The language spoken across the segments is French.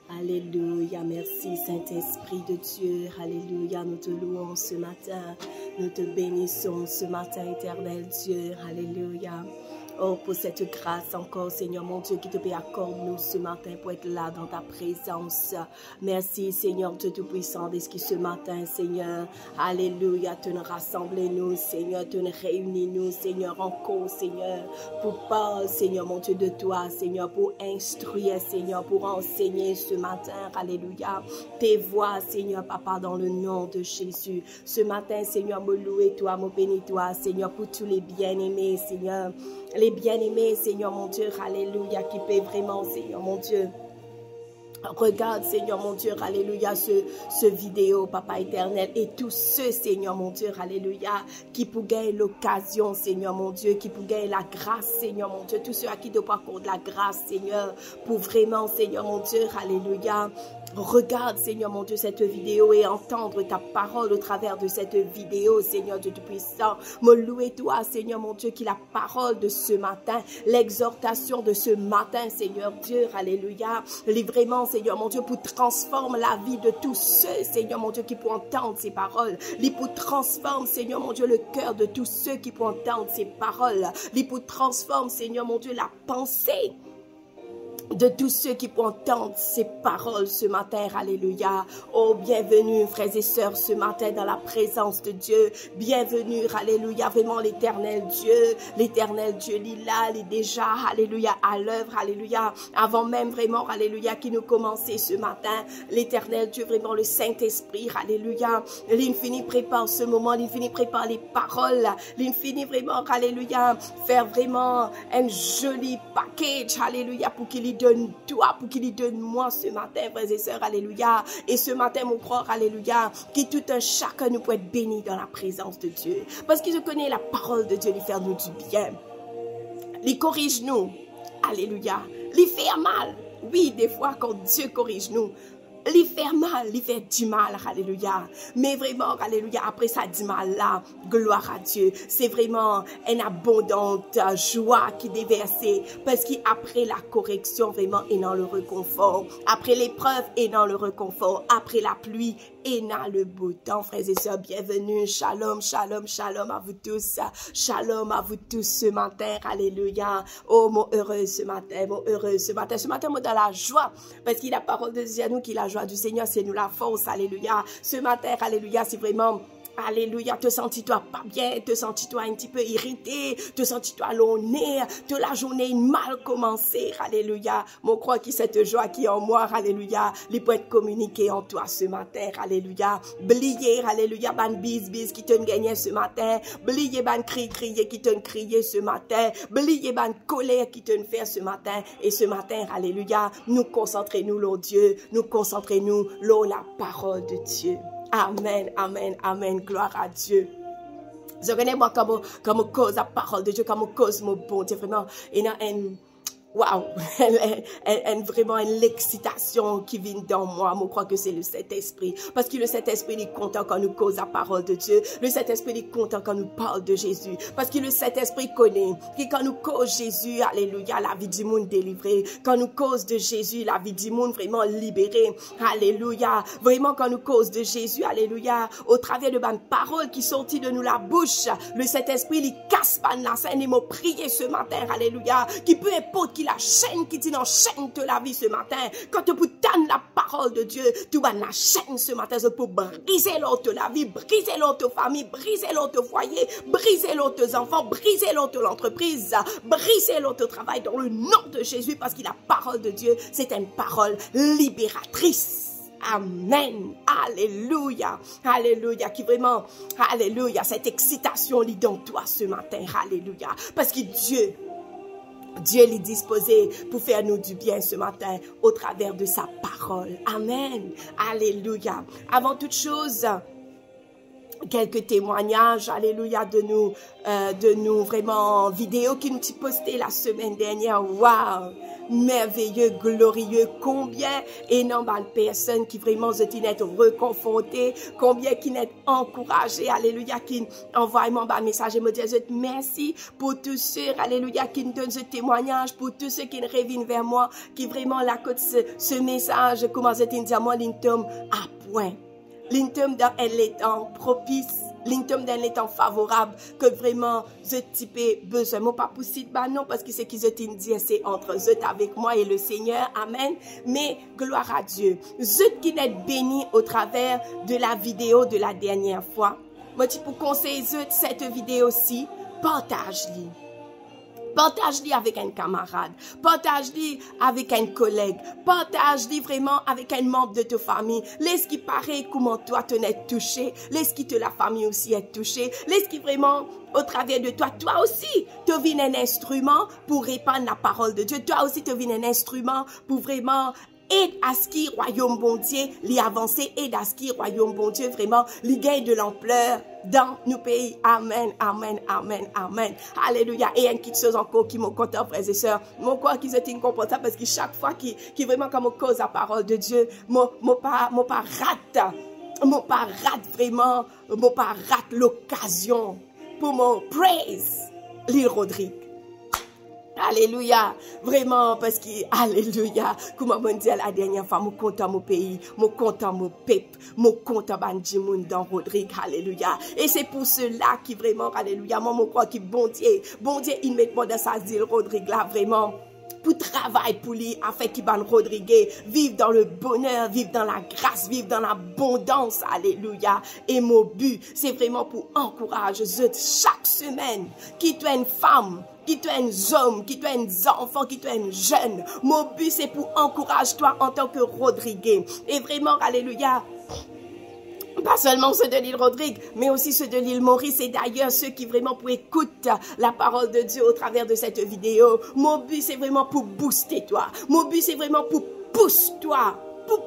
Alléluia, merci Saint-Esprit de Dieu. Alléluia, nous te louons ce matin. Nous te bénissons ce matin, éternel Dieu. Alléluia. Oh, pour cette grâce encore, Seigneur mon Dieu, qui te peut accorde-nous ce matin pour être là dans ta présence. Merci, Seigneur Dieu Tout-Puissant, de ce qui ce matin, Seigneur, Alléluia, te rassembler-nous, Seigneur, te réunir-nous, Seigneur, encore, Seigneur, pour parler, Seigneur mon Dieu, de toi, Seigneur, pour instruire, Seigneur, pour enseigner ce matin, Alléluia, tes voix, Seigneur, Papa, dans le nom de Jésus. Ce matin, Seigneur, me louer toi, me bénir toi, Seigneur, pour tous les bien-aimés, Seigneur, les bien-aimés, Seigneur mon Dieu, alléluia, qui paient vraiment, Seigneur mon Dieu. Regarde, Seigneur mon Dieu, alléluia, ce vidéo, Papa éternel, et tous ceux, Seigneur mon Dieu, alléluia, qui pour gagner l'occasion, Seigneur mon Dieu, qui pour gagner la grâce, Seigneur mon Dieu, tous ceux à qui te accorde la grâce, Seigneur, pour vraiment, Seigneur mon Dieu, alléluia, regarde, Seigneur mon Dieu, cette vidéo et entendre ta parole au travers de cette vidéo, Seigneur Dieu Tout-Puissant. Me louer toi, Seigneur mon Dieu, qui la parole de ce matin, l'exhortation de ce matin, Seigneur Dieu, alléluia, vraiment, Seigneur mon Dieu, pour transformer la vie de tous ceux, Seigneur mon Dieu, qui pourront entendre ces paroles. Pour transformer, Seigneur mon Dieu, le cœur de tous ceux qui pourront entendre ces paroles. Pour transformer, Seigneur mon Dieu, la pensée de tous ceux qui pourront entendre ces paroles ce matin, alléluia. Oh, bienvenue, frères et sœurs, ce matin dans la présence de Dieu. Bienvenue, alléluia, vraiment l'éternel Dieu, il est là, il est déjà, alléluia, à l'œuvre, alléluia, avant même vraiment, alléluia, qui nous commençait ce matin, l'éternel Dieu, vraiment le Saint-Esprit, alléluia, l'infini prépare ce moment, l'infini prépare les paroles, l'infini vraiment, alléluia, faire vraiment un joli package, alléluia, pour qu'il donne toi, pour qu'il lui donne moi ce matin, frères et sœurs, alléluia. Et ce matin, mon frère, alléluia, que tout un chacun nous peut être béni dans la présence de Dieu. Parce qu'il connaît la parole de Dieu, lui faire nous du bien. Il corrige nous, alléluia. Il fait mal, oui, des fois quand Dieu corrige nous, il fait mal, il fait du mal, alléluia. Mais vraiment, alléluia, après ça du mal là, gloire à Dieu. C'est vraiment une abondante joie qui est déversée. Parce qu'après la correction, vraiment, est dans le réconfort. Après l'épreuve, est dans le réconfort. Après la pluie, et dans le beau temps, frères et sœurs, bienvenue, shalom, shalom, shalom à vous tous, shalom à vous tous ce matin, alléluia, oh mon heureux ce matin, moi dans la joie, parce qu'il a la parole de Dieu à nous, qu'il a la joie du Seigneur, c'est nous la force, alléluia, ce matin, alléluia, c'est vraiment... Alléluia, te sentis-toi pas bien, te sentis-toi un petit peu irrité, te sentis-toi lonné, te la journée mal commencée, alléluia. Mon croix qui cette joie qui est en moi, alléluia, les peut être communiqué en toi ce matin, alléluia. Blier, alléluia, ban bis qui te gagnait ce matin, blier ban crier qui te crié ce matin, blier ban colère qui te fait ce matin, et ce matin, alléluia, nous concentrer-nous, l'eau Dieu, nous concentrer-nous, l'eau la parole de Dieu. Amen, amen, amen, gloire à Dieu. Je connais moi comme cause la parole de Dieu, comme cause mon bon Dieu, vraiment, waouh, vraiment l'excitation qui vient dans moi. Je crois que c'est le Saint-Esprit. Parce que le Saint-Esprit est content quand nous cause la parole de Dieu. Le Saint-Esprit est content quand nous parle de Jésus. Parce que le Saint-Esprit connaît que quand nous cause Jésus, alléluia, la vie du monde délivrée. Quand nous cause de Jésus, la vie du monde vraiment libérée. Alléluia. Vraiment quand nous cause de Jésus, alléluia, au travers de ma parole qui sortit de nous la bouche, le Saint-Esprit, il casse pas la scène et m'a prié ce matin, alléluia, qui peu importe qui la chaîne qui dit enchaîne de la vie ce matin. Quand tu peux donner la parole de Dieu, tu vas la chaîne ce matin pour briser l'autre la vie, briser l'autre famille, briser l'autre foyer, briser l'autre enfants, briser l'autre l'entreprise, briser l'autre travail dans le nom de Jésus parce que la parole de Dieu, c'est une parole libératrice. Amen, alléluia, alléluia, qui vraiment, alléluia, cette excitation lit dans toi ce matin, alléluia, parce que Dieu est disposé pour faire nous du bien ce matin au travers de sa parole. Amen. Alléluia. Avant toute chose, quelques témoignages, alléluia, de nous vraiment vidéos qui nous ont posté la semaine dernière. Waouh, merveilleux, glorieux, combien énormément de personnes qui vraiment se tiennent reconfortées, combien qui n'est encouragées, alléluia, qui envoient mon message et me disent merci pour tous ceux, alléluia, qui nous donnent ce témoignage, pour tous ceux qui reviennent vers moi, qui vraiment la côte ce message, comment je te dis moi, l'intom à point. L'intom dans un temps propice, l'intom dans un temps favorable, que vraiment, je type besoin. Moi, pas possible, bah non, parce que ce qui je te dis, c'est entre eux avec moi et le Seigneur. Amen. Mais, gloire à Dieu. Je qui n'êtes béni au travers de la vidéo de la dernière fois. Moi, tu peux conseiller cette vidéo-ci, partage-les. Partage-les avec un camarade, partage-les avec un collègue, partage-les vraiment avec un membre de ta famille. Laisse qui paraît comment toi tu es touché, laisse qui te la famille aussi est touchée, laisse qui vraiment au travers de toi, toi aussi, tu deviens un instrument pour répandre la parole de Dieu. Toi aussi, tu deviens un instrument pour vraiment aide à ce qui royaume bon Dieu l'y avancer, aide à ce qui royaume bon Dieu vraiment l'y gagne de l'ampleur dans nos pays. Amen, amen, amen, amen. Alléluia. Et une petite chose encore qui me content, frères et sœurs. Mon corps qui se tient confortable parce que chaque fois qui vraiment comme cause la parole de Dieu, mon pas rate vraiment, mon pas rate l'occasion pour mon praise, Lil Rodrigue. Alléluia, vraiment, parce que, alléluia, comme on dit la dernière fois, mon content mon pays, mon content mon peuple, mon content Banjimoun dans Rodrigue, alléluia. Et c'est pour cela qui vraiment, alléluia, moi, mon crois qui bon Dieu, il met moi dans sa zile Rodrigue là, vraiment. Pour travailler pour lui, afin qu'il va Rodrigue vivre dans le bonheur, vivre dans la grâce, vivre dans l'abondance, alléluia. Et mon but, c'est vraiment pour encourager chaque semaine, qui tu es une femme, qui tu es un homme, qui tu es un enfant, qui tu es un jeune. Mon but, c'est pour encourager toi en tant que Rodrigue. Et vraiment, alléluia. Pas seulement ceux de l'île Rodrigue, mais aussi ceux de l'île Maurice et d'ailleurs ceux qui vraiment pour écouter la parole de Dieu au travers de cette vidéo. Mon but, c'est vraiment pour booster toi. Mon but, c'est vraiment pour pousser toi.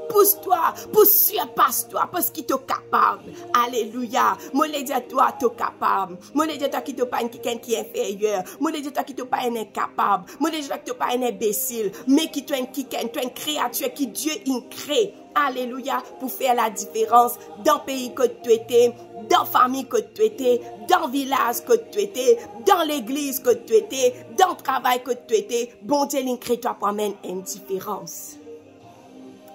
Pousse-toi, surpasse-toi, parce qu'il t'est capable. Alléluia. Moi, je dis à toi, tu es capable. Moi, je dis à toi qui t'es pas quelqu'un qui est inférieur. Moi, je dis à toi qui t'es pas un incapable. Moi, je dis à toi qui t'es pas un imbécile, mais qui tu es une créature qui Dieu crée. Alléluia, pour faire la différence dans le pays que tu étais, dans la famille que tu étais, dans le village que tu étais, dans l'église que tu étais, dans le travail que tu étais. Bon Dieu, il crée toi pour amener une différence.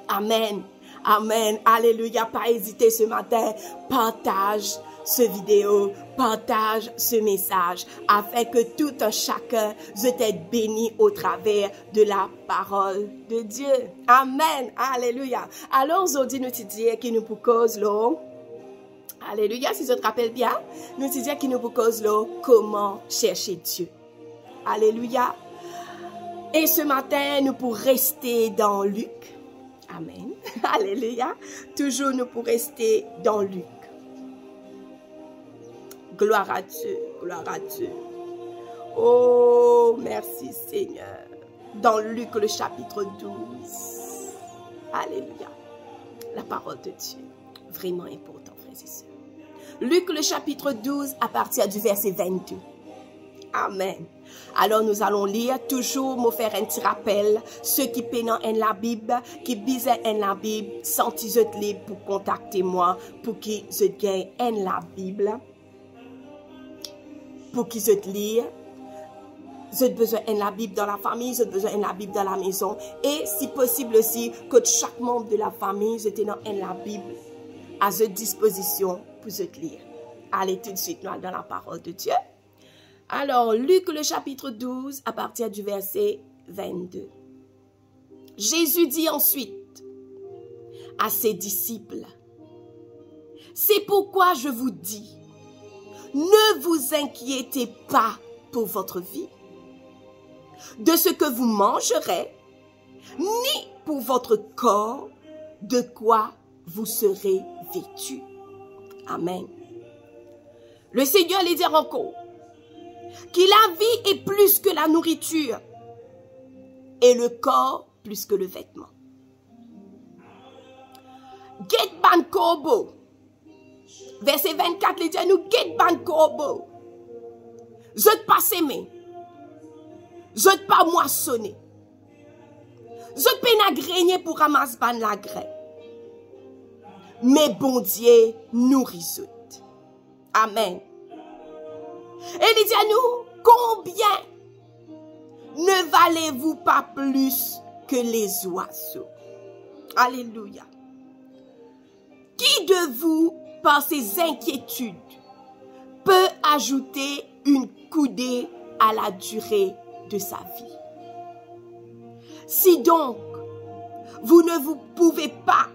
Amen, amen, alléluia, pas hésiter ce matin, partage ce vidéo, partage ce message, afin que tout un chacun se t'être béni au travers de la parole de Dieu. Amen, alléluia. Alors aujourd'hui, nous te disons qu'il nous cause l'eau. Alléluia, si je te rappelle bien, nous te disons qu'il nous cause l'eau, comment chercher Dieu. Alléluia. Et ce matin, nous pour rester dans Luc. Amen. Alléluia. Toujours nous pour rester dans Luc. Gloire à Dieu. Gloire à Dieu. Oh, merci Seigneur. Dans Luc, le chapitre 12. Alléluia. La parole de Dieu. Vraiment important, frères et sœurs. Luc, le chapitre 12, à partir du verset 22. Amen. Alors nous allons lire, toujours me faire un petit rappel, ceux qui peinent en la Bible, qui bisent en la Bible, sentez libre pour contacter moi, pour qu'ils se gagnent en la Bible, pour qu'ils se lisent. J'ai besoin de la Bible dans la famille, j'ai besoin de la Bible dans la maison, et si possible aussi, que chaque membre de la famille, je tenant en la Bible à votre disposition pour se lire. Allez tout de suite dans la parole de Dieu. Alors, Luc le chapitre 12, à partir du verset 22. Jésus dit ensuite à ses disciples, « C'est pourquoi je vous dis, ne vous inquiétez pas pour votre vie, de ce que vous mangerez, ni pour votre corps, de quoi vous serez vêtus. » Amen. Le Seigneur les dit encore, que la vie est plus que la nourriture et le corps plus que le vêtement. Get ban kobo. Verset 24, il dit à nous, get ban kobo. Je ne pas s'aimer. Je ne pas moissonner. Zot pe na grenier pour ramasser ban la graine. Mais bon Dieu nourrit zot. Amen. Et il dit à nous, combien ne valez-vous pas plus que les oiseaux? Alléluia. Qui de vous, par ses inquiétudes, peut ajouter une coudée à la durée de sa vie? Si donc, vous ne vous pouvez pas,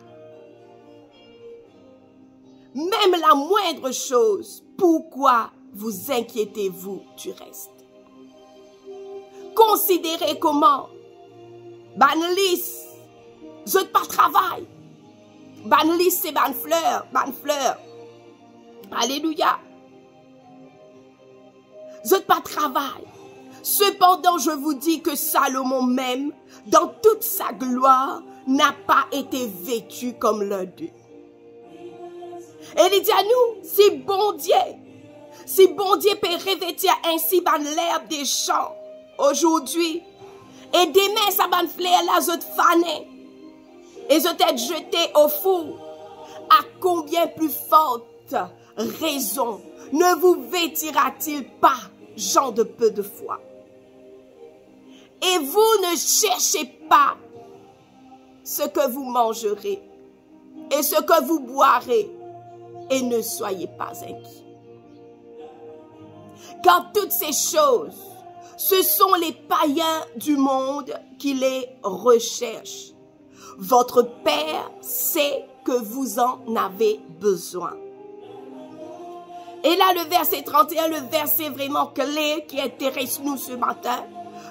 même la moindre chose, pourquoi vous inquiétez-vous du reste? Considérez comment, ban lis, zot pas travail, ban lis c'est ban fleur, alléluia, zot pas travail. Cependant, je vous dis que Salomon même, dans toute sa gloire, n'a pas été vêtu comme l'un d'eux. Et il dit à nous, si bon Dieu peut revêtir ainsi ban l'herbe des champs aujourd'hui, et demain ça ban fleur la zot fané, et zot être jeté au four, à combien plus forte raison ne vous vêtira-t-il pas, gens de peu de foi? Et vous ne cherchez pas ce que vous mangerez et ce que vous boirez, et ne soyez pas inquiets. Car toutes ces choses, ce sont les païens du monde qui les recherchent. Votre Père sait que vous en avez besoin. Et là, le verset 31, le verset vraiment clé qui intéresse nous ce matin,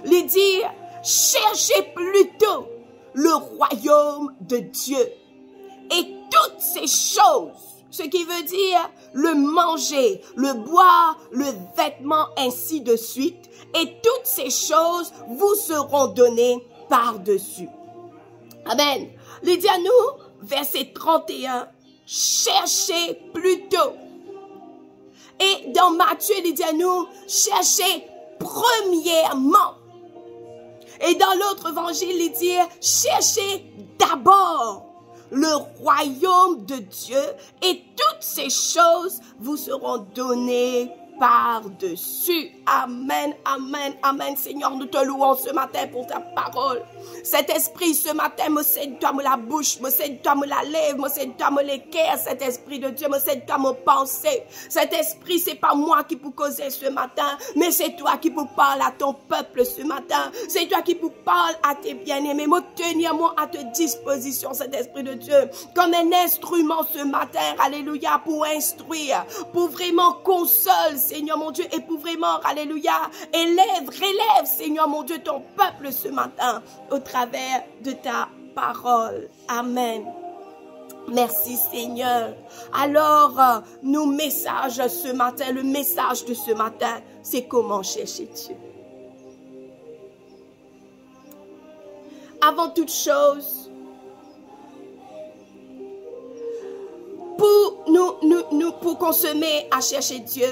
il dit, cherchez plutôt le royaume de Dieu. Et toutes ces choses, ce qui veut dire le manger, le boire, le vêtement, ainsi de suite. Et toutes ces choses vous seront données par-dessus. Amen. Il dit à nous, verset 31, cherchez plutôt. Et dans Matthieu, il dit à nous, cherchez premièrement. Et dans l'autre évangile, il dit, cherchez d'abord le royaume de Dieu et toutes ces choses vous seront données par-dessus. Amen, amen, amen. Seigneur, nous te louons ce matin pour ta parole. Cet esprit, ce matin, me cède toi me la bouche, me cède toi me la lèvre, me cède toi me l'équerre, cet esprit de Dieu, me cède toi me penser. Cet esprit, c'est pas moi qui peux causer ce matin, mais c'est toi qui peux parler à ton peuple ce matin. C'est toi qui peux parler à tes bien-aimés. Me tenir moi à ta disposition, cet esprit de Dieu, comme un instrument ce matin, alléluia, pour instruire, pour vraiment consoler, Seigneur mon Dieu, et pour vraiment, alléluia, relève, Seigneur mon Dieu, ton peuple ce matin, au travers de ta parole. Amen. Merci Seigneur. Alors, nos messages ce matin, le message de ce matin, c'est comment chercher Dieu. Avant toute chose, pour qu'on se mette à chercher Dieu,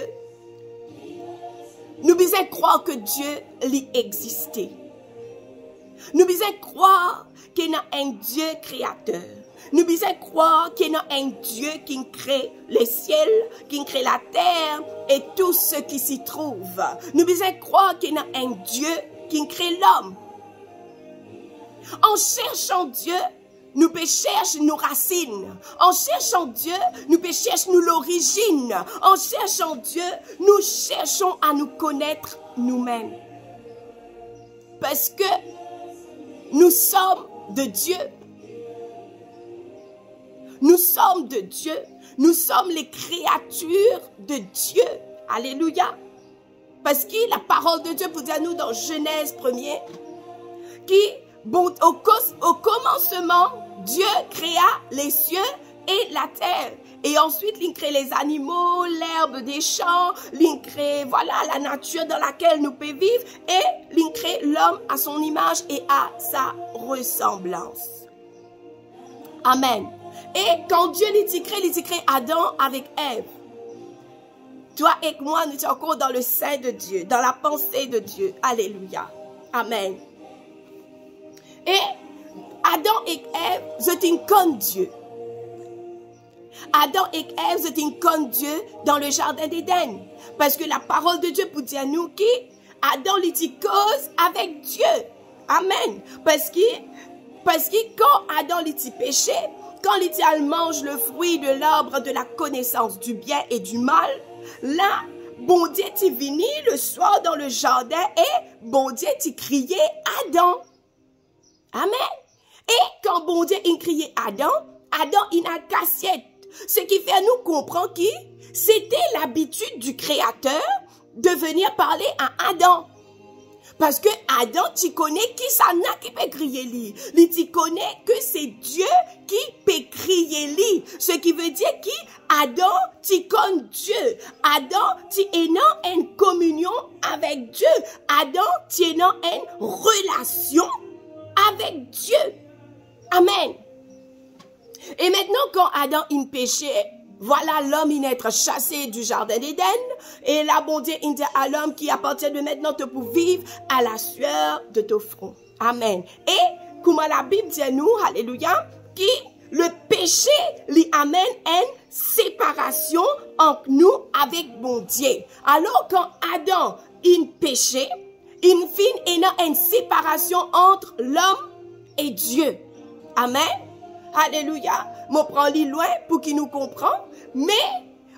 nous devons croire que Dieu lui existait. Nous devons croire qu'il y a un Dieu créateur. Nous devons croire qu'il y a un Dieu qui crée les ciels, qui crée la terre et tout ce qui s'y trouve. Nous devons croire qu'il y a un Dieu qui crée l'homme. En cherchant Dieu, nous pouvons chercher nos racines. En cherchant Dieu, nous pouvons chercher l'origine. En cherchant Dieu, nous cherchons à nous connaître nous-mêmes. Parce que nous sommes de Dieu. Nous sommes de Dieu. Nous sommes les créatures de Dieu. Alléluia. Parce que la parole de Dieu, pour dire nous dans Genèse 1er, qui, bon, au commencement, Dieu créa les cieux et la terre. Et ensuite, il crée les animaux, l'herbe des champs, il crée, voilà, la nature dans laquelle nous pouvons vivre. Et il crée l'homme à son image et à sa ressemblance. Amen. Et quand Dieu il crée Adam avec Ève. Toi et moi, nous sommes encore dans le sein de Dieu, dans la pensée de Dieu. Alléluia. Amen. Et Adam et Ève, c'était comme Dieu. Adam et Ève, c'était comme Dieu dans le jardin d'Éden. Parce que la parole de Dieu pour dire nous qui Adam l'était cause avec Dieu. Amen. Parce que quand Adam l'était péché, quand l'Éternel mange le fruit de l'arbre de la connaissance du bien et du mal, là, bon Dieu t'y venu le soir dans le jardin et bon Dieu t'y crié Adam. Amen. Et quand bon Dieu il crié Adam, Adam il a cassette. Ce qui fait nous comprendre que c'était l'habitude du Créateur de venir parler à Adam. Parce que Adam, tu connais qui ça n'a qui peut crier lui. Tu connais que c'est Dieu qui peut crier lui. Ce qui veut dire que Adam, tu connais Dieu. Adam, tu es dans une communion avec Dieu. Adam, tu es dans une relation avec Dieu. Amen. Et maintenant, quand Adam il péchait, voilà l'homme il est chassé du jardin d'Éden. Et là, bon Dieu, il dit à l'homme qui appartient de maintenant te pour vivre à la sueur de ton front. Amen. Et, comme la Bible dit à nous, alléluia, qui le péché lui amène une séparation entre nous avec bon Dieu. Alors, quand Adam il péchait, il y a une séparation entre l'homme et Dieu. Amen. Alléluia. Je prends lui loin pour qu'il nous comprenne. Mais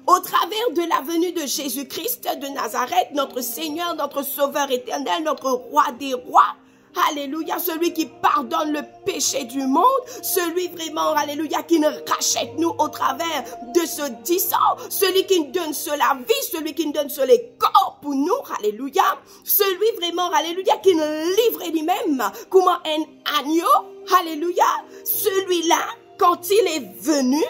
au travers de la venue de Jésus-Christ de Nazareth, notre Seigneur, notre Sauveur éternel, notre Roi des rois, alléluia, celui qui pardonne le péché du monde, celui vraiment, alléluia, qui nous rachète nous au travers de ce sang, celui qui nous donne sur la vie, celui qui nous donne sur les corps pour nous, alléluia, celui vraiment, alléluia, qui nous livre lui-même comme un agneau, alléluia, celui-là, quand il est venu,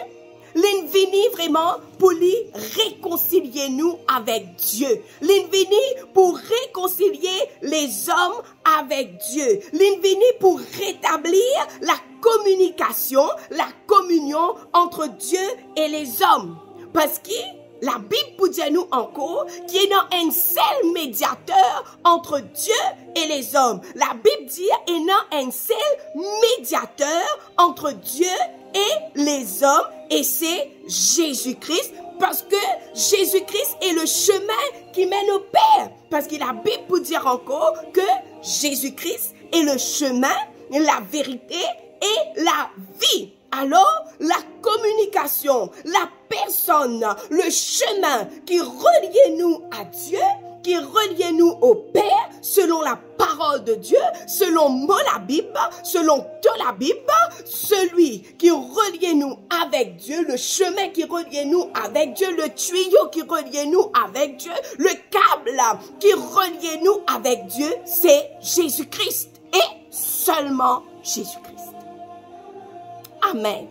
il est venu vraiment pour lui réconcilier nous avec Dieu. Il est venu pour réconcilier les hommes avec Dieu. Il est venu pour rétablir la communication, la communion entre Dieu et les hommes. Parce que la Bible pour dire nous encore qu'il y a un seul médiateur entre Dieu et les hommes. La Bible dit qu'il y a un seul médiateur entre Dieu et les hommes, et c'est Jésus-Christ, parce que Jésus-Christ est le chemin qui mène au Père. Parce que la Bible peut dire encore que Jésus-Christ est le chemin, la vérité et la vie. Alors, la communication, la personne, le chemin qui relie nous à Dieu, qui relie nous au Père, selon la parole de Dieu, selon la Bible, selon toute la Bible, celui qui relie nous avec Dieu, le chemin qui relie nous avec Dieu, le tuyau qui relie nous avec Dieu, le câble qui relie nous avec Dieu, c'est Jésus-Christ et seulement Jésus-Christ. Amen.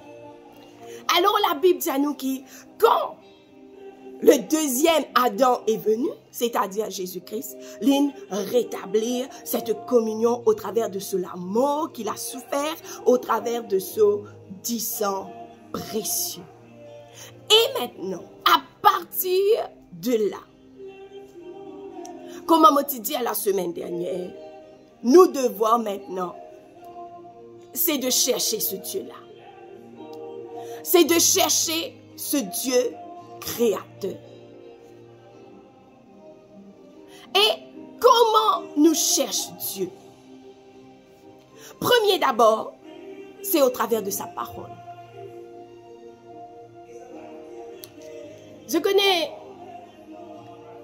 Alors la Bible dit à nous que quand le deuxième Adam est venu, c'est-à-dire Jésus-Christ, il rétablir cette communion au travers de ce l'amour qu'il a souffert, au travers de ce sang précieux. Et maintenant, à partir de là, comme on m'a dit la semaine dernière, nous devons maintenant, c'est de chercher ce Dieu-là. C'est de chercher ce Dieu créateur. Et comment nous cherche Dieu? Premier d'abord, c'est au travers de sa parole. Je connais,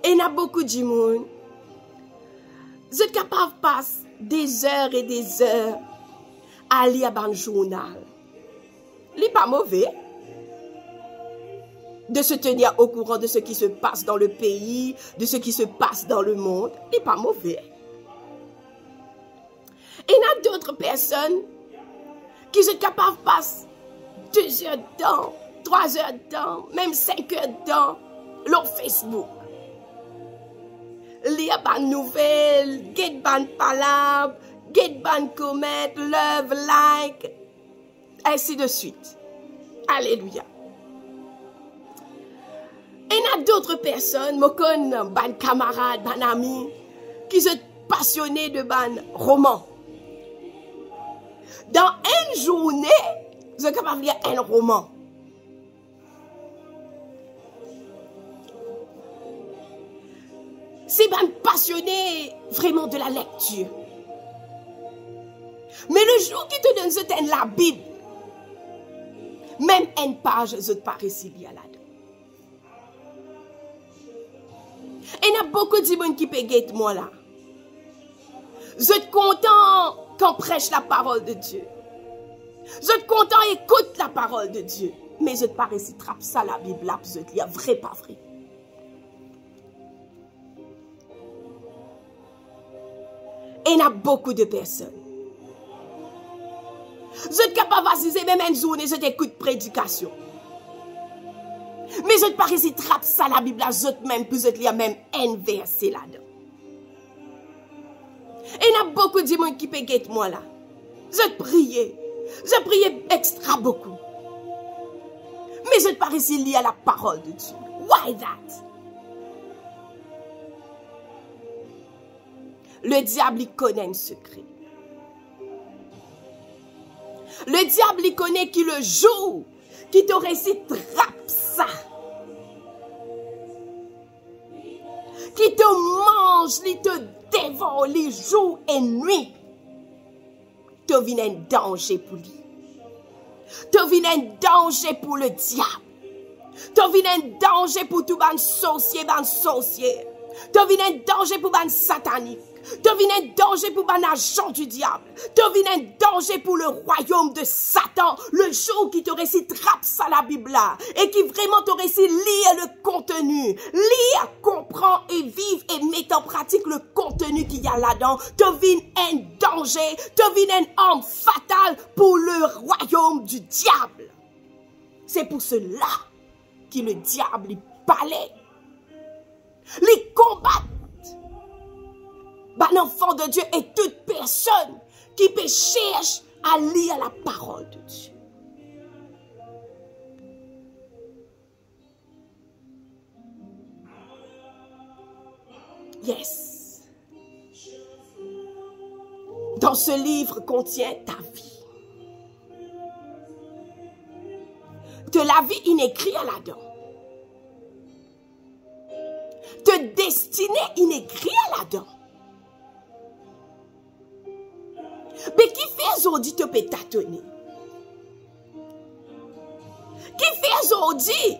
et il y a beaucoup de monde, vous êtes capable de passer des heures et des heures à lire un journal. Il n'est pas mauvais de se tenir au courant de ce qui se passe dans le pays, de ce qui se passe dans le monde. Il n'est pas mauvais. Et il y a d'autres personnes qui sont capables de passer 2 heures de temps, 3 heures de temps, même 5 heures de temps, sur Facebook. Lire des nouvelles, get des palabres, get des comments, love, like, ainsi de suite. Alléluia. Et il y a d'autres personnes, je connais des camarades, des amis, qui sont passionnés de des romans. Dans un une journée, je suis capable de lire un roman. C'est bien passionné vraiment de la lecture. Mais le jour qui te donne cette la Bible, même une page, je te parais si lire là-dedans. Et il y a beaucoup de gens qui peuvent moi là. Je suis content quand prêche la parole de Dieu. Je suis content écoute la parole de Dieu. Mais je te parais si trappe ça la Bible là, je te lis vrai pas vrai. Et il y a beaucoup de personnes. Je suis capable d'assister même une journée, je t'écoute prédication. Mais je te parais si trappe ça la Bible là, je te même, puis je te lis même un verset là-dedans. Et il y a beaucoup de gens qui peuvent être moi là. Je te priais. Je priais extra beaucoup. Mais je te parais si lire la parole de Dieu. Why that? Le diable, il connaît un secret. Le diable, il connaît qui le jour qui te récite trappe ça. Qui te mange, qui te dévore les jours et nuits. Tu viens un danger pour lui. Tu viens un danger pour le diable. Tu viens un danger pour tout ban sorcier, Tu viens un danger pour ban satanique. Tu viens un danger pour ban agent du diable. Tu viens un danger pour le royaume de Satan. Le jour qui te récite trappe ça la Bible là. Et qui vraiment te récite lire le contenu. Lire, comprend et vivre et mettre en pratique le contenu qu'il y a là-dedans. Tu viens un danger. Tu viens un arme fatale pour le royaume du diable. C'est pour cela que le diable il parlait. Les combattre. Ben, enfant de Dieu et toute personne qui peut chercher à lire la parole de Dieu. Yes. Dans ce livre contient ta vie. De la vie inécrite là-dedans. De destinée inécrite là-dedans. Mais qui fait aujourd'hui te peut tâtonner? Qui fait aujourd'hui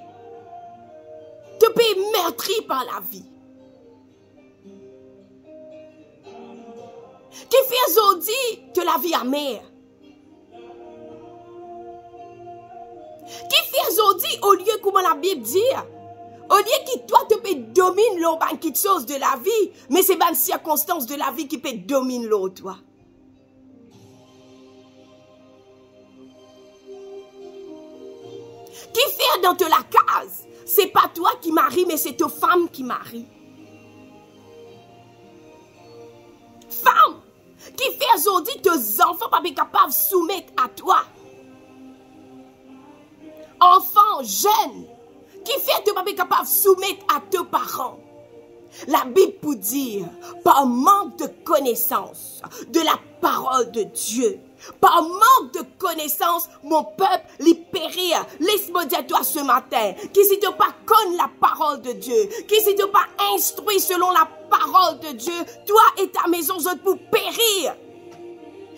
te peut meurtri par la vie? Qui fait aujourd'hui te la vie amère? Qui fait aujourd'hui au lieu comment la Bible dit? Au lieu que toi te peut dominer l'autre quelque chose de la vie, mais c'est une circonstance de la vie qui peut dominer l'autre toi. Qui fait dans te la case, c'est pas toi qui marie, mais c'est ta femme qui marie. Femme, qui fait aujourd'hui tes enfants pas capables de soumettre à toi. Enfant, jeune, qui fait te pas capable de soumettre à tes parents. La Bible pour dire, par manque de connaissance de la parole de Dieu, par manque de connaissance, mon peuple les périr. Laisse-moi dire toi ce matin, qui si tu pas connais la parole de Dieu, qui si tu pas instruit selon la parole de Dieu, toi et ta maison sont pour périr.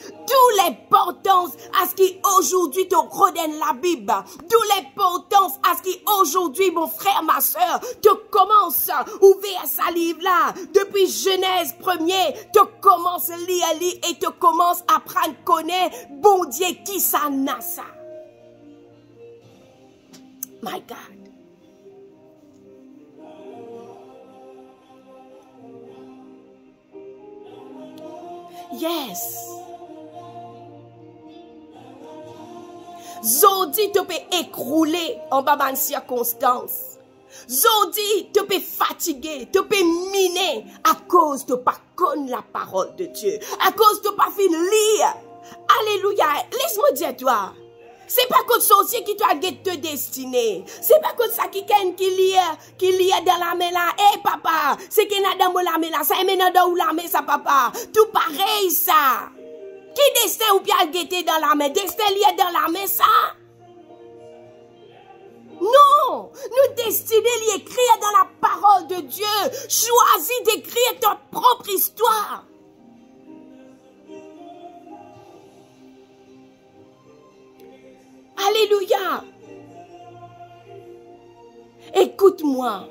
D'où l'importance à ce qui aujourd'hui te redonne la Bible. D'où l'importance à ce qui aujourd'hui, mon frère, ma soeur, te commence à ouvrir sa livre là. Depuis Genèse 1er, te commence à lire et te commence à prendre connaître, bon Dieu, qui ça n'a ça. My God. Yes. Zodi te peut écrouler en bas de circonstances. Zodi te peut fatiguer, te peut miner à cause de pas connaître la parole de Dieu, à cause de pas fin lire. Alléluia. Laisse-moi dire toi. C'est pas comme sorcier qui t'a te destiné. C'est pas comme ça qui lit dans la main là. Eh papa, c'est qui n'a dans la main là, ça est maintenant dans la main ça papa. Tout pareil ça. Qui destin ou bien guetter dans la main? Destin lié dans la main, ça? Non, nous destinés liés écrire dans la parole de Dieu. Choisis d'écrire ta propre histoire. Alléluia. Écoute-moi.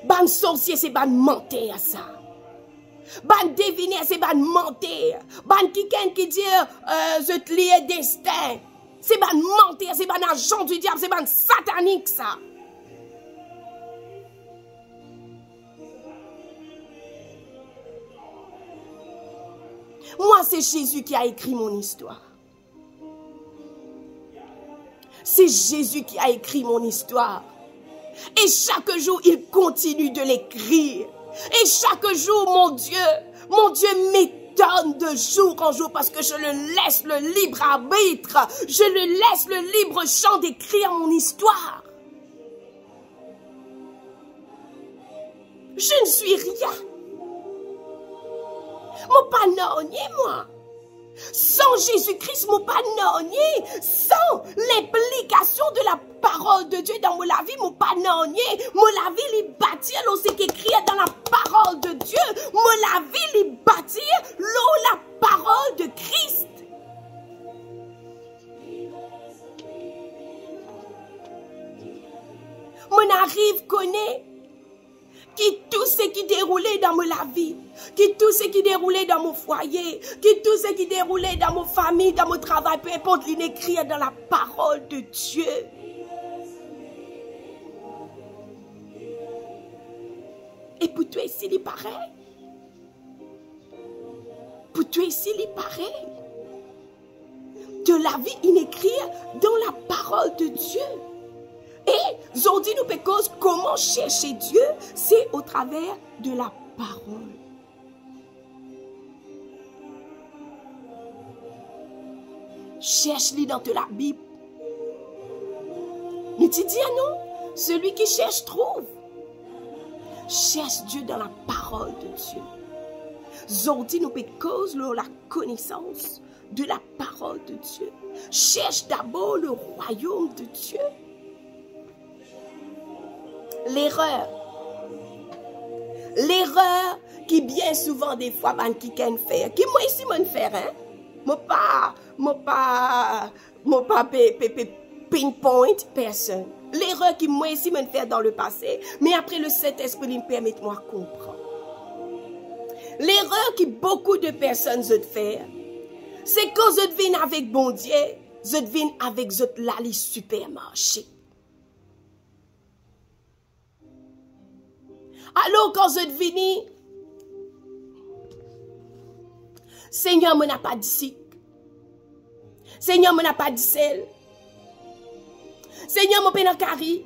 Ban sorcier, c'est ban mentir à ça. Ban deviner, c'est ban mentir. Ban qui dit, je te lie destin. C'est ban mentir, c'est ban agent du diable, c'est ban satanique ça. Moi, c'est Jésus qui a écrit mon histoire. C'est Jésus qui a écrit mon histoire. Et chaque jour, il continue de l'écrire. Et chaque jour, mon Dieu m'étonne de jour en jour parce que je le laisse le libre arbitre. Je le laisse le libre champ d'écrire mon histoire. Je ne suis rien. Mon panonier, moi. Sans Jésus-Christ, mon panonier, sans l'implication de la parole de Dieu dans la vie, mon panonier, la vie li bâtir l'eau, c'est qu'écrire dans la parole de Dieu, la vie li bâtir l'eau, la parole de Christ. Mon arrive connaît qui tout ce qui déroulait dans ma vie, qui tout ce qui déroulait dans mon foyer, qui tout ce qui déroulait dans ma famille, dans mon travail, peu importe, l'écrire dans la parole de Dieu. Et pour toi ici, il est pareil. Pour toi ici, il est pareil. De la vie, il écrit dans la parole de Dieu. Et aujourd'hui, nous pécons comment chercher Dieu, c'est au travers de la parole. Cherche-le dans la Bible. Mais tu dis, ah non, celui qui cherche trouve. Cherche Dieu dans la parole de Dieu. Aujourd'hui, nous pécons la connaissance de la parole de Dieu. Cherche d'abord le royaume de Dieu. L'erreur qui bien souvent des fois ban qui can faire qui moi ici mon faire hein moi pas pinpoint personne. L'erreur qui moi ici mon faire dans le passé, mais après le Saint-Esprit me permet moi comprendre. L'erreur que beaucoup de personnes veulent faire, c'est quand je viens avec bon Dieu, je viens avec l'ali supermarché. Alors quand je viens, Seigneur me n'a pas dit ci. Seigneur me n'a pas dit celle. Seigneur mon pénal carré.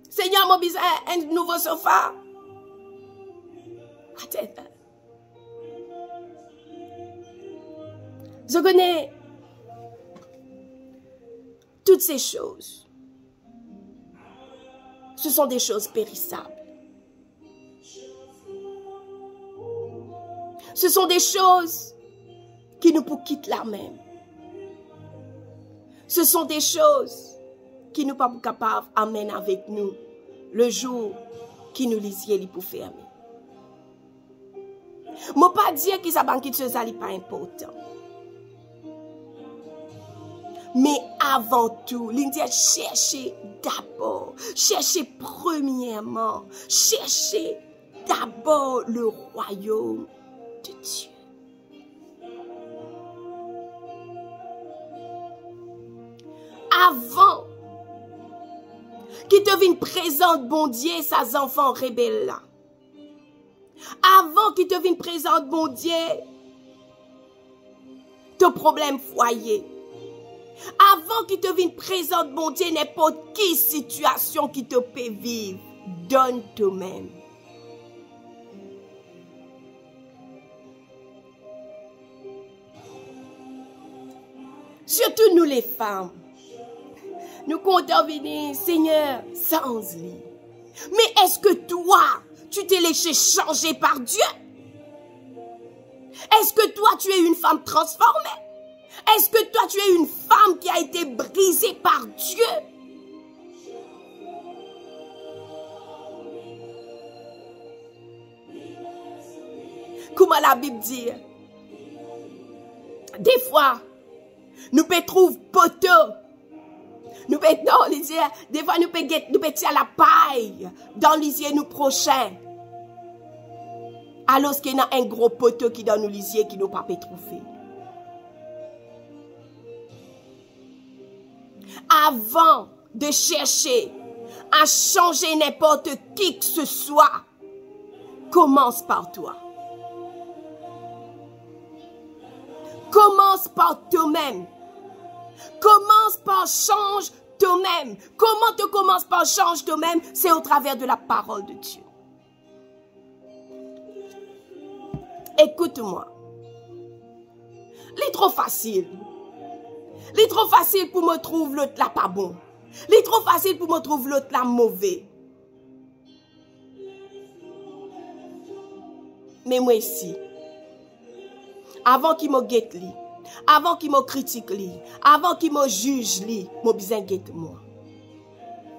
Seigneur mon besoin un nouveau sofa. Attends. Je connais toutes ces choses. Ce sont des choses périssables. Ce sont des choses qui nous quittent la même. Ce sont des choses qui nous pas capables d'amener avec nous le jour qui nous lisiez pour fermer. Je ne pas dire que ça banquet chose n'est pas important. Mais avant tout, l'Indien cherchez d'abord, cherchez premièrement, cherchez d'abord le royaume de Dieu. Avant qu'il te vienne présente, bon Dieu, ses enfants rebelles là. Avant qu'il te vienne présente, bon Dieu, ton problème foyer. Avant qu'il te vienne présente, bon Dieu, n'importe quelle situation qui te peut vivre, donne toi-même. Surtout nous les femmes. Nous comptons venir, Seigneur, sans lui. Mais est-ce que toi, tu t'es laissé changer par Dieu? Est-ce que toi, tu es une femme transformée? Est-ce que toi, tu es une femme qui a été brisée par Dieu? Comment la Bible dit? Des fois, nous pouvons trouver poteau. Nous pouvons, non, des fois, nous pouvons tirer la paille dans les yeux nous prochains. Alors qu'il y a un gros poteau qui dans nos lisiers qui nous pas trouver. Avant de chercher à changer n'importe qui que ce soit, commence par toi. Commence par toi-même. Commence par change toi-même. Comment tu commences par change toi-même? C'est au travers de la parole de Dieu. Écoute-moi. C'est trop facile. C'est trop facile pour me trouver l'autre là pas bon. C'est trop facile pour me trouver l'autre là mauvais. Mais moi ici, avant qu'il me guette li, avant qu'il me critique li, avant qu'il me juge li, mon besoin guette moi.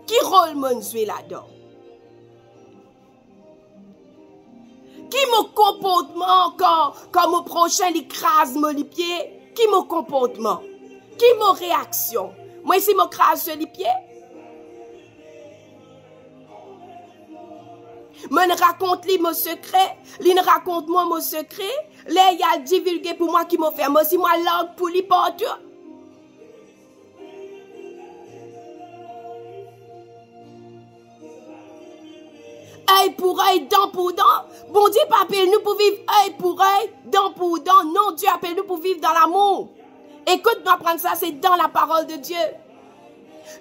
Qui rôle mon jouer là-dedans? Qui mon comportement quand mon prochain l'écrase mon pied? Qui mon comportement? Qui mon réaction? Moi ici mon crase sur les pieds? Me raconte li mon secret, li raconte moi mon secret, là il a divulgué pour moi qui m'a fait, moi si moi langue pour li partout. Œil pour œil, dent pour dent. Bon Dieu pas appelle nous pour vivre œil pour œil, dent pour dent. Non, Dieu appelle nous pour vivre dans l'amour. Écoute-moi prendre ça, c'est dans la parole de Dieu.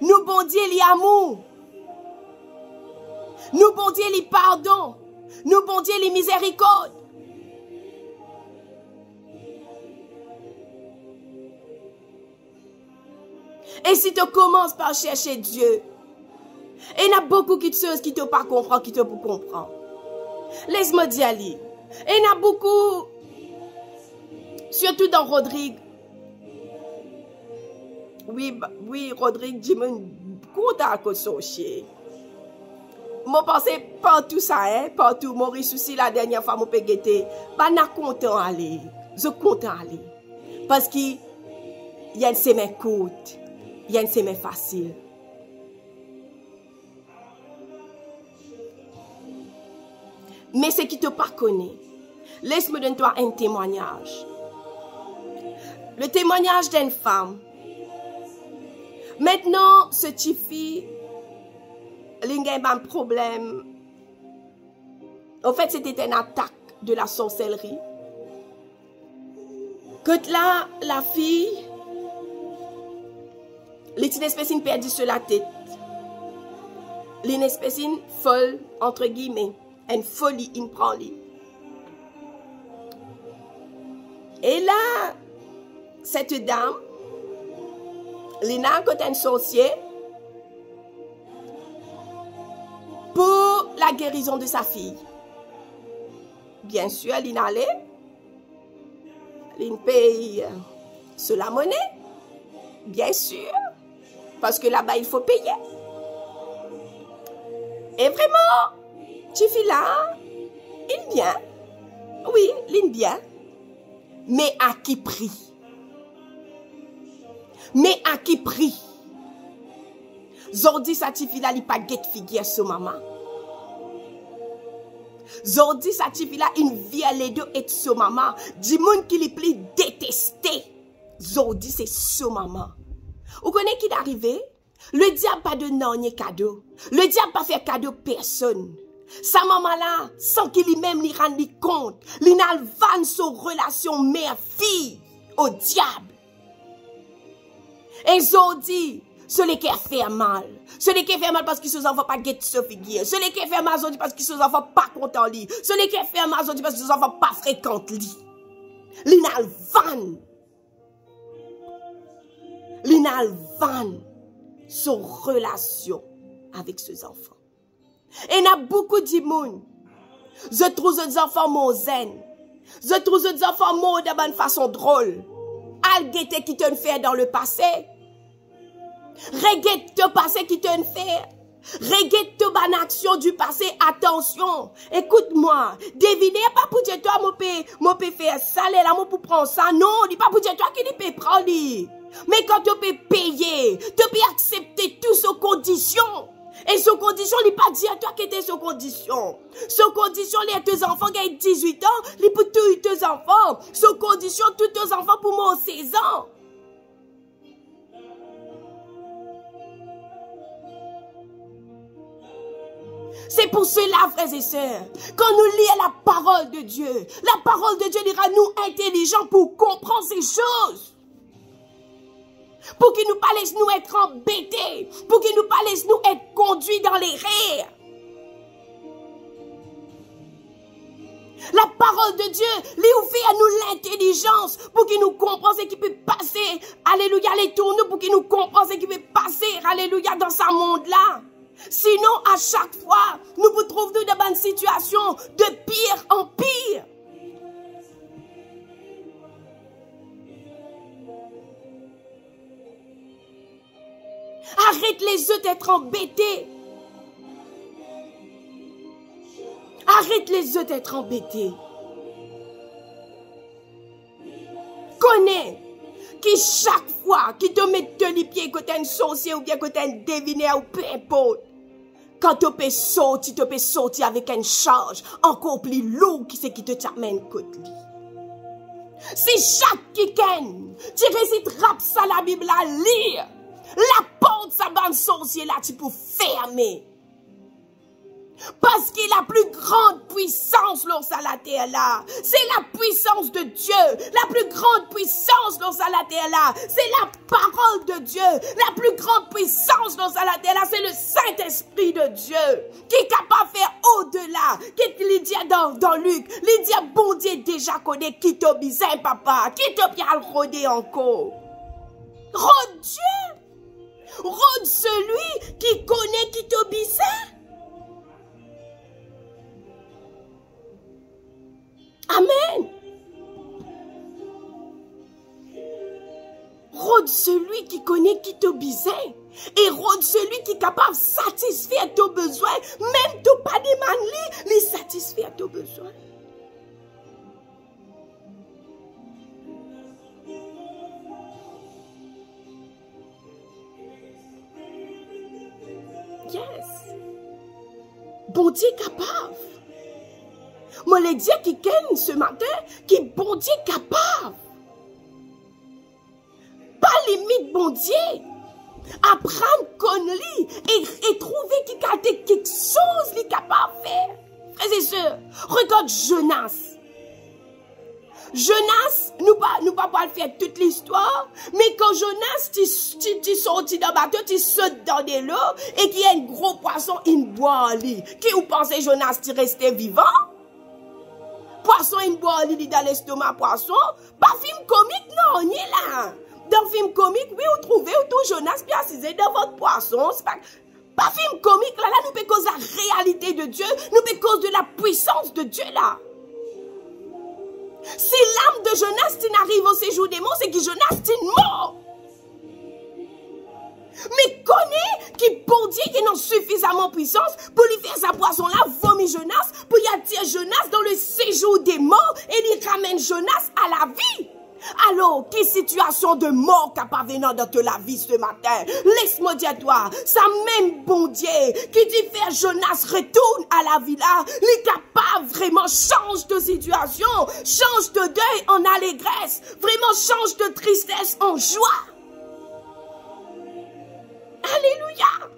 Nous, bon Dieu, l'amour. Nous, bon Dieu, les pardons. Nous, bon Dieu, les miséricordes. Et si tu commences par chercher Dieu, et il y a beaucoup de choses qui ne te pas comprendre, qui te pour comprendre. Laisse-moi dire, et il y a beaucoup, surtout dans Rodrigue. Oui, Rodrigue, dis-moi, compte à cause de chien. Moi, pensais partout ça, hein, partout. Maurice aussi, la dernière fois, mon père était, bah, n'a content aller. Je content aller. Parce qu'il y a une semaine courte, il y a une semaine facile. Mais ce qui ne te pas connaît, laisse-moi donner toi un témoignage. Le témoignage d'une femme. Maintenant, ce petit fille, il a un problème. En fait, c'était une attaque de la sorcellerie. Quand là, la fille, une espèce perdue sur la tête. Une espèce folle, entre guillemets. Une folie, il prend lui. Et là, cette dame, Lina, quand un sorcier, pour la guérison de sa fille. Bien sûr, Lina allait. Lina paye sur la monnaie. Bien sûr. Parce que là-bas, il faut payer. Et vraiment, tu fais là, il vient. Oui, il vient. Mais à qui prix? Mais à qui prix? Zordi sa ti fila li pa get figure sur maman. Zordi sa ti fila in via les deux et sur maman. Di moun qui li pli détesté. Zordi c'est sur maman. Vous connaissez qui d'arrivé? Le diable pas de non cadeau. Le diable pas fait cadeau personne. Sa maman là, sans qu'il lui-même ni rende compte, li nan van son relation mère-fille au diable. Et Zordi, celui qui a fait mal. Celui qui a fait mal parce que ses enfants pas get se figure. Celui qui a fait mal Zordi parce que ses enfants pas content lui. Celui qui a fait mal Zordi parce que ses enfants pas fréquentent lui. Li nan van. Li nan van son relation avec ses enfants. Et il y a beaucoup de monde. Je trouve les enfants mon zen. Je trouve les enfants mon de bonne façon drôle. Alguette qui te fait dans le passé. Reguette te passé qui te fait. Reguette te bonne action du passé. Attention. Écoute-moi. Devinez pas pour dire toi, mon peut faire ça, là, mon pour prendre ça. Non, il pas pour dire toi qui peut prendre. Mais quand tu peux payer, tu peux accepter toutes ces conditions. Et sous condition, il pas dit à toi qui était sous condition. Sous condition, les deux enfants qui ont 18 ans, il pour tous tes enfants. Sous condition, tous tes enfants pour moi 16 ans. C'est pour cela, frères et sœurs, quand nous lisons la parole de Dieu dira nous intelligents pour comprendre ces choses. Pour qu'il nous pas laisse nous être embêtés, pour qu'il nous pas laisse nous être conduits dans les rires. La parole de Dieu, lui ouvre à nous l'intelligence pour qu'il nous comprenne ce qui peut passer, alléluia, les tourneaux pour qu'il nous comprenne ce qui peut passer, alléluia, dans ce monde-là. Sinon, à chaque fois, nous vous trouvons dans une situation de pire en pire. Arrête les yeux d'être embêtés. Arrête les yeux d'être embêtés. Connais qui chaque fois qui te met les pieds côté un sorcier ou bien côté un devineur ou peu importe, quand tu peux sortir avec une charge encore plus lourde qui c'est qui te t'amène côté lui. Si chaque week-end tu récites rap ça la Bible à lire, la porte sa bande sorcier là tu peux fermer. Parce qu'il a la plus grande puissance lorsqu'à la terre là. C'est la puissance de Dieu. La plus grande puissance lorsqu'à la terre là. C'est la parole de Dieu. La plus grande puissance lorsqu'à la terre là. C'est le Saint-Esprit de Dieu. Qui est capable de faire au-delà. Qui lui dit dans Luc. Lui dit bon Dieu déjà connaît qui te bizarre papa. Qui te bien rodé encore. Rôde Dieu. Rôde celui qui connaît qui te bizarre. Amen. Rôde celui qui connaît qui te besoin. Et rôde celui qui est capable de satisfaire tes besoins. Même tu pas demander, lui satisfaire tes besoins. Yes. Bon Dieu capable. Moi, le Dieu qui gagne ce matin, qui est bon Dieu capable. Pas limite, bon Dieu. Apprendre qu'on lit et trouver qu'il a quelque chose qu'il est capable de faire. Frères et sœurs, regarde Jonas. Jonas, nous pas faire toute l'histoire, mais quand Jonas, tu sorti dans le bateau, tu sautes dans de l'eau, et qu'il y a un gros poisson, il boit en lit. Qui vous pensez Jonas, tu restais vivant? Poisson, il boit en lit dans l'estomac, poisson. Pas film comique, non, ni là. Dans film comique, oui, vous trouvez, tout Jonas, puis assisé dans votre poisson, c'est pas film comique, là, nous peut cause de la réalité de Dieu, nous peut cause de la puissance de Dieu, là. Si l'âme de Jonas n'arrive au séjour des morts, c'est que Jonas est mort. Mais connais qui bon Dieu qui n'a suffisamment puissance pour lui faire sa poisson là, vomit Jonas, pour y attirer Jonas dans le séjour des morts et lui ramène Jonas à la vie. Alors, quelle situation de mort capable venant dans la vie ce matin? Laisse-moi dire toi, ça même bon Dieu qui dit faire Jonas retourne à la vie là, il capable vraiment change de situation, change de deuil en allégresse, vraiment change de tristesse en joie. Alléluia.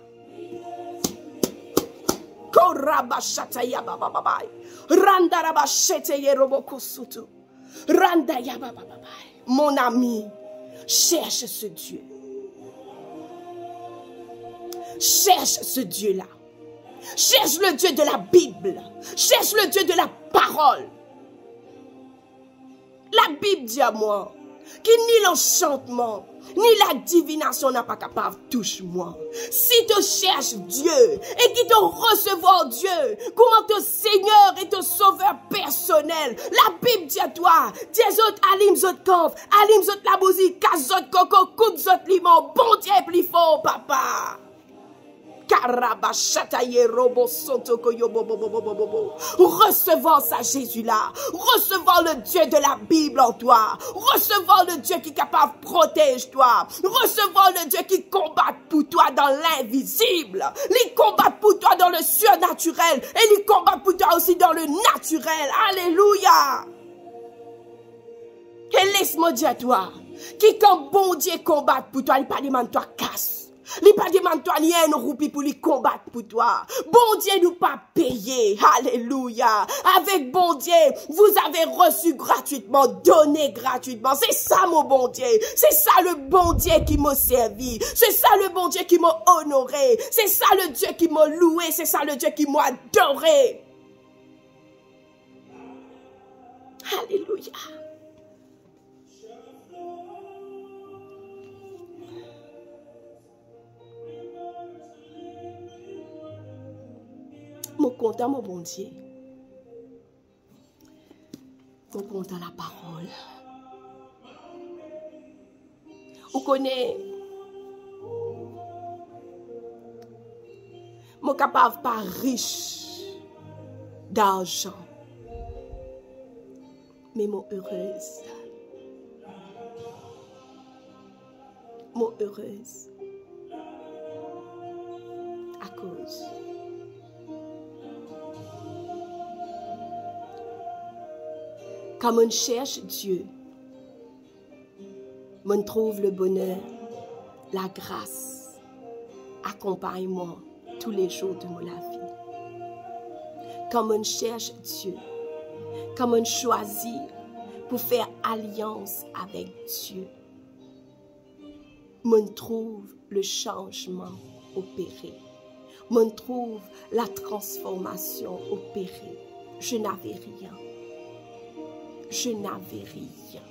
Korabashataya bababai. Randarabasheteye robokusutu. Randaya bababai. Mon ami, cherche ce Dieu. Cherche ce Dieu-là. Cherche le Dieu de la Bible. Cherche le Dieu de la parole. La Bible dit à moi qui ni l'enchantement, ni la divination n'a pas capable, touche-moi. Si tu cherches Dieu et qui te recevoir Dieu, comment ton Seigneur et ton Sauveur personnel, la Bible dit à toi, des autres alim zot conf, alim zot la bousie, kazot coco, coupe zot limon, bon Dieu est plus fort, papa. Recevoir ça Jésus-là, recevoir le Dieu de la Bible en toi, recevoir le Dieu qui est capable de protéger toi, recevoir le Dieu qui combat pour toi dans l'invisible, il combat pour toi dans le surnaturel et il combat pour toi aussi dans le naturel. Alléluia. Et laisse-moi dire à toi, qui quand bon Dieu combat pour toi, il pas demande toi casse. Il pas demande toi ni un roupi pour lui combattre pour toi. Bon Dieu nous pas payé. Alléluia. Avec bon Dieu, vous avez reçu gratuitement, donné gratuitement. C'est ça mon bon Dieu. C'est ça le bon Dieu qui m'a servi. C'est ça le bon Dieu qui m'a honoré. C'est ça le Dieu qui m'a loué. C'est ça le Dieu qui m'a adoré. Alléluia. Mon content, mon bon Dieu. Mon content, la parole. On connaît. Mon capable pas riche d'argent. Mais mon heureuse. Mon heureuse. À cause. Quand on cherche Dieu, on trouve le bonheur, la grâce, accompagnement tous les jours de la vie. Quand on cherche Dieu, quand on choisit pour faire alliance avec Dieu, on trouve le changement opéré. On trouve la transformation opérée. Je n'avais rien. Je n'avais rien.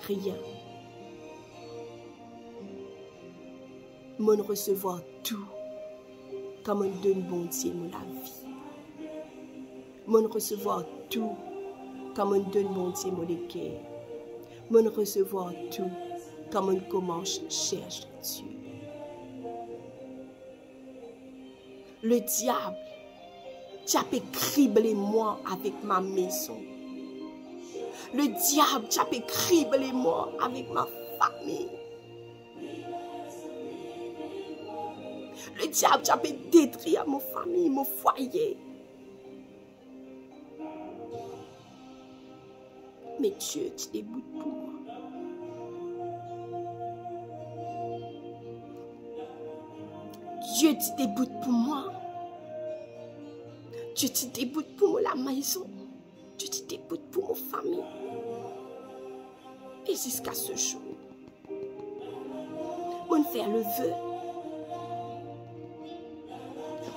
Rien. Mon recevoir tout comme on donne bon Dieu la vie. Mon recevoir tout comme on donne bon Dieu le cœur. Mon recevoir tout comme on commence cherche Dieu. Le diable, tu as pu cribler moi avec ma maison. Le diable, tu as pu cribler moi avec ma famille. Le diable, tu as pu détruire ma famille, mon foyer. Mais Dieu, tu débutes pour moi. Dieu, tu débutes pour moi. Dieu, tu débutes pour moi la maison. Dieu, tu débutes pour ma famille. Et jusqu'à ce jour, on fait le vœu.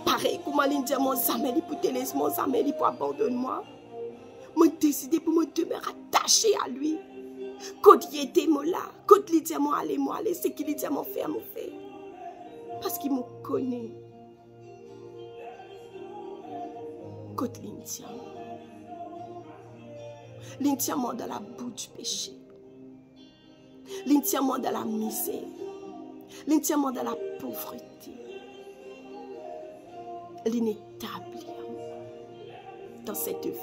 Pareil, comment l'Indien mon zameli pour te laisser, mon zameli pour abandonner moi. Je décidé pour me demeurer attaché à lui. Quand il était là, quand il dit moi aller, c'est qu'il dit mon faire, mon faire. Parce qu'il me connaît. Quand l'Indien dans la boue du péché. L'Indien dans la misère. L'Indien dans la pauvreté. L'inétabli dans cette vie.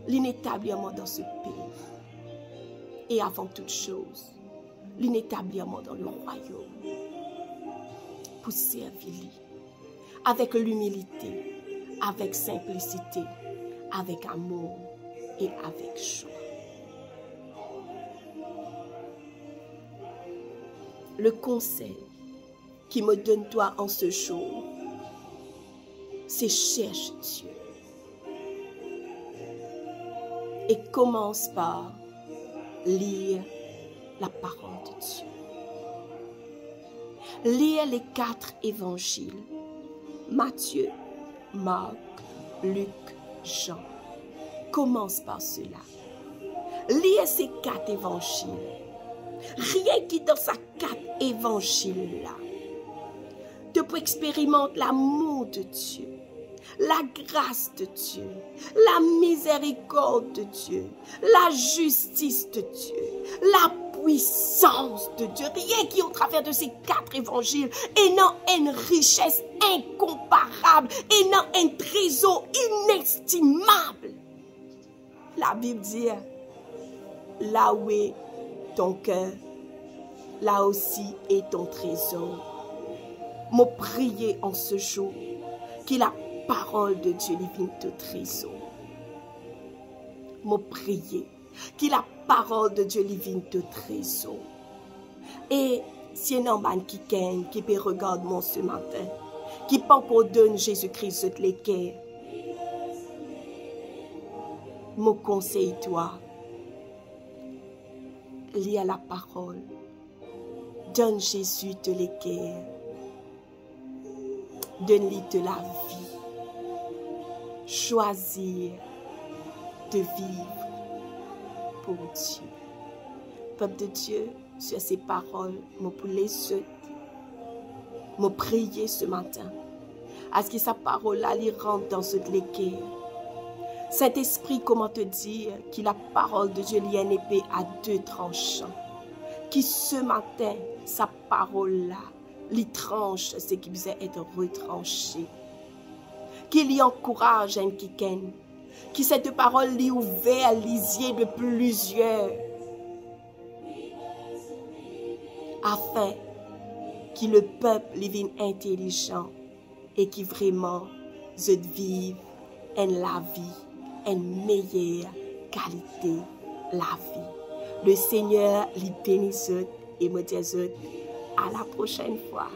L'inétablissement dans ce pays. Et avant toute chose, l'inétablissement dans le royaume. Pour servir avec l'humilité, avec simplicité, avec amour et avec joie. Le conseil qui me donne toi en ce jour, c'est cherche Dieu. Et commence par lire la parole de Dieu. Lire les 4 évangiles. Matthieu, Marc, Luc, Jean. Commence par cela. Lisez ces 4 évangiles. Rien qui dans ces 4 évangiles-là te peut expérimenter l'amour de Dieu, la grâce de Dieu, la miséricorde de Dieu, la justice de Dieu, la puissance de Dieu. Rien qui au travers de ces 4 évangiles et non une richesse incomparable et non un trésor inestimable. La Bible dit, là où est ton cœur, là aussi est ton trésor. Me prier en ce jour que la parole de Dieu vienne te trésor. Me prier que la parole de Dieu vienne te trésor. Et si un homme qui peut regarder moi ce matin, qui peut encore donner Jésus-Christ de l'équerre, me conseille toi, lis à la parole, donne Jésus de l'équerre, donne-lui de la vie, choisir de vivre pour Dieu. Peuple de Dieu, sur ces paroles, me pouler ceux, me prier ce matin, à ce que sa parole-là lui rentre dans ce l'équerre. Saint-Esprit, comment te dire que la parole de Dieu est une épée à 2 tranchants, qui ce matin, sa parole-là, lui tranche ce qui vous être retranché, qu'il y encourage un quelqu'un, qui cette parole lui ouvert les yeux de plusieurs, afin que le peuple vienne intelligent et qui vraiment vive en la vie, une meilleure qualité la vie. Le Seigneur les bénisse et me dit à la prochaine fois.